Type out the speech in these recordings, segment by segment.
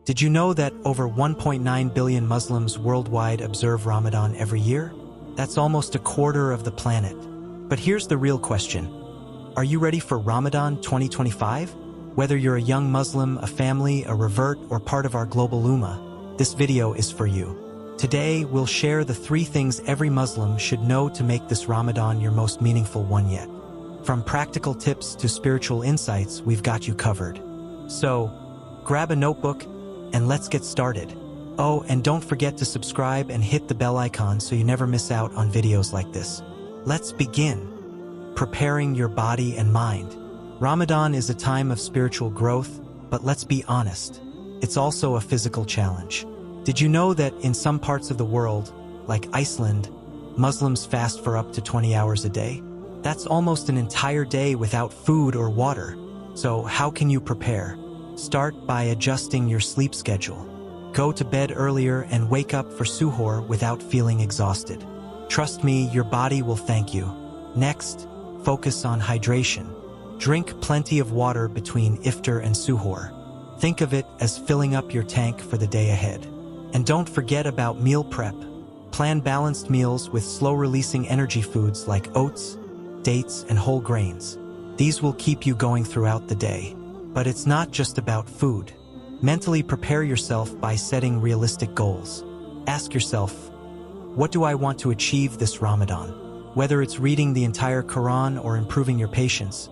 Did you know that over 1.9 billion Muslims worldwide observe Ramadan every year? That's almost a quarter of the planet. But here's the real question. Are you ready for Ramadan 2025? Whether you're a young Muslim, a family, a revert, or part of our global ummah, this video is for you. Today, we'll share the 3 things every Muslim should know to make this Ramadan your most meaningful one yet. From practical tips to spiritual insights, we've got you covered. So, grab a notebook and let's get started. Oh, and don't forget to subscribe and hit the bell icon so you never miss out on videos like this. Let's begin. Preparing your body and mind. Ramadan is a time of spiritual growth, but let's be honest, it's also a physical challenge. Did you know that in some parts of the world, like Iceland, Muslims fast for up to 20 hours a day? That's almost an entire day without food or water. So how can you prepare? Start by adjusting your sleep schedule. Go to bed earlier and wake up for suhoor without feeling exhausted. Trust me, your body will thank you. Next, focus on hydration. Drink plenty of water between Iftar and suhoor. Think of it as filling up your tank for the day ahead. And don't forget about meal prep. Plan balanced meals with slow-releasing energy foods like oats, dates, and whole grains. These will keep you going throughout the day. But it's not just about food. Mentally prepare yourself by setting realistic goals. Ask yourself, what do I want to achieve this Ramadan? Whether it's reading the entire Quran or improving your patience,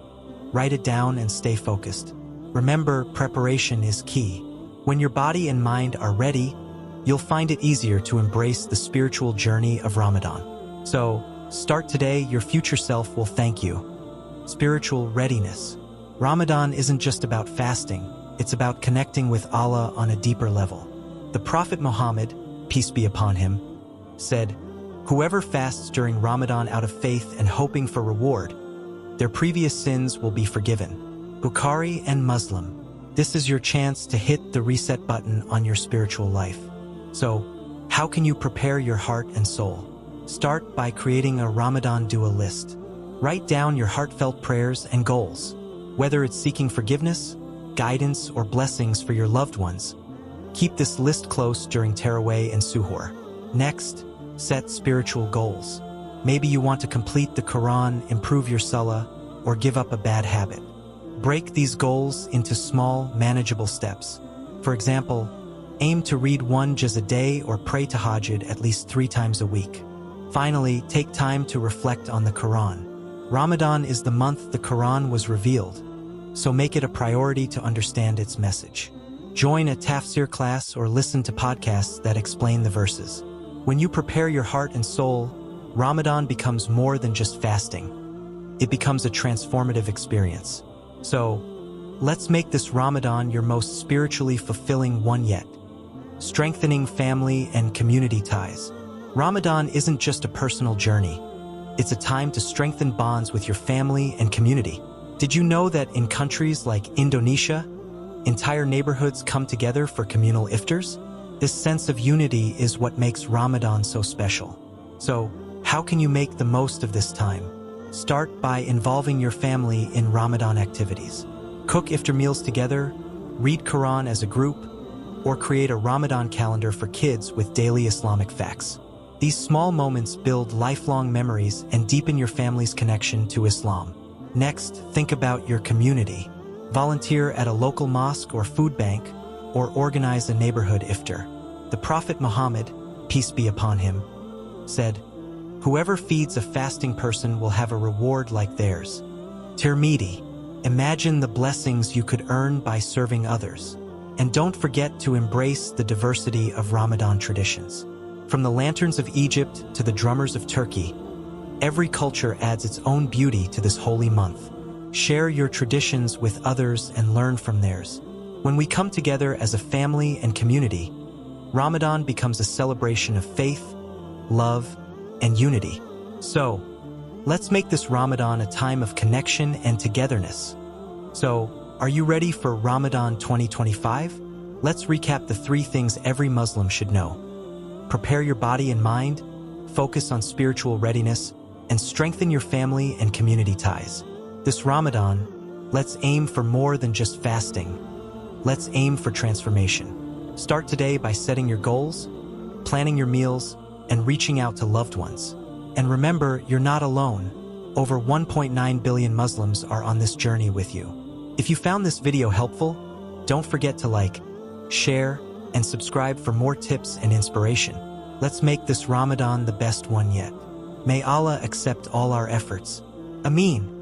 write it down and stay focused. Remember, preparation is key. When your body and mind are ready, you'll find it easier to embrace the spiritual journey of Ramadan. So, start today, your future self will thank you. Spiritual readiness. Ramadan isn't just about fasting, it's about connecting with Allah on a deeper level. The Prophet Muhammad, peace be upon him, said, "Whoever fasts during Ramadan out of faith and hoping for reward, their previous sins will be forgiven." Bukhari and Muslim. This is your chance to hit the reset button on your spiritual life. So, how can you prepare your heart and soul? Start by creating a Ramadan dua list. Write down your heartfelt prayers and goals. Whether it's seeking forgiveness, guidance, or blessings for your loved ones, keep this list close during Taraweeh and Suhoor. Next, set spiritual goals. Maybe you want to complete the Quran, improve your salah, or give up a bad habit. Break these goals into small, manageable steps. For example, aim to read 1 juz a day or pray tahajjud at least 3 times a week. Finally, take time to reflect on the Quran. Ramadan is the month the Quran was revealed, so make it a priority to understand its message. Join a tafsir class or listen to podcasts that explain the verses. When you prepare your heart and soul, Ramadan becomes more than just fasting. It becomes a transformative experience. So, let's make this Ramadan your most spiritually fulfilling one yet. Strengthening family and community ties. Ramadan isn't just a personal journey. It's a time to strengthen bonds with your family and community. Did you know that in countries like Indonesia, entire neighborhoods come together for communal iftars? This sense of unity is what makes Ramadan so special. So, how can you make the most of this time? Start by involving your family in Ramadan activities. Cook iftar meals together, read Quran as a group, or create a Ramadan calendar for kids with daily Islamic facts. These small moments build lifelong memories and deepen your family's connection to Islam. Next, think about your community. Volunteer at a local mosque or food bank, or organize a neighborhood iftar. The Prophet Muhammad, peace be upon him, said, "Whoever feeds a fasting person will have a reward like theirs." Tirmidhi. Imagine the blessings you could earn by serving others. And don't forget to embrace the diversity of Ramadan traditions. From the lanterns of Egypt to the drummers of Turkey, every culture adds its own beauty to this holy month. Share your traditions with others and learn from theirs. When we come together as a family and community, Ramadan becomes a celebration of faith, love, and unity. So, let's make this Ramadan a time of connection and togetherness. So, are you ready for Ramadan 2025? Let's recap the 3 things every Muslim should know. Prepare your body and mind, focus on spiritual readiness, and strengthen your family and community ties. This Ramadan, let's aim for more than just fasting. Let's aim for transformation. Start today by setting your goals, planning your meals, and reaching out to loved ones. And remember, you're not alone. Over 1.9 billion Muslims are on this journey with you. If you found this video helpful, don't forget to like, share, and subscribe for more tips and inspiration. Let's make this Ramadan the best one yet. May Allah accept all our efforts. Ameen.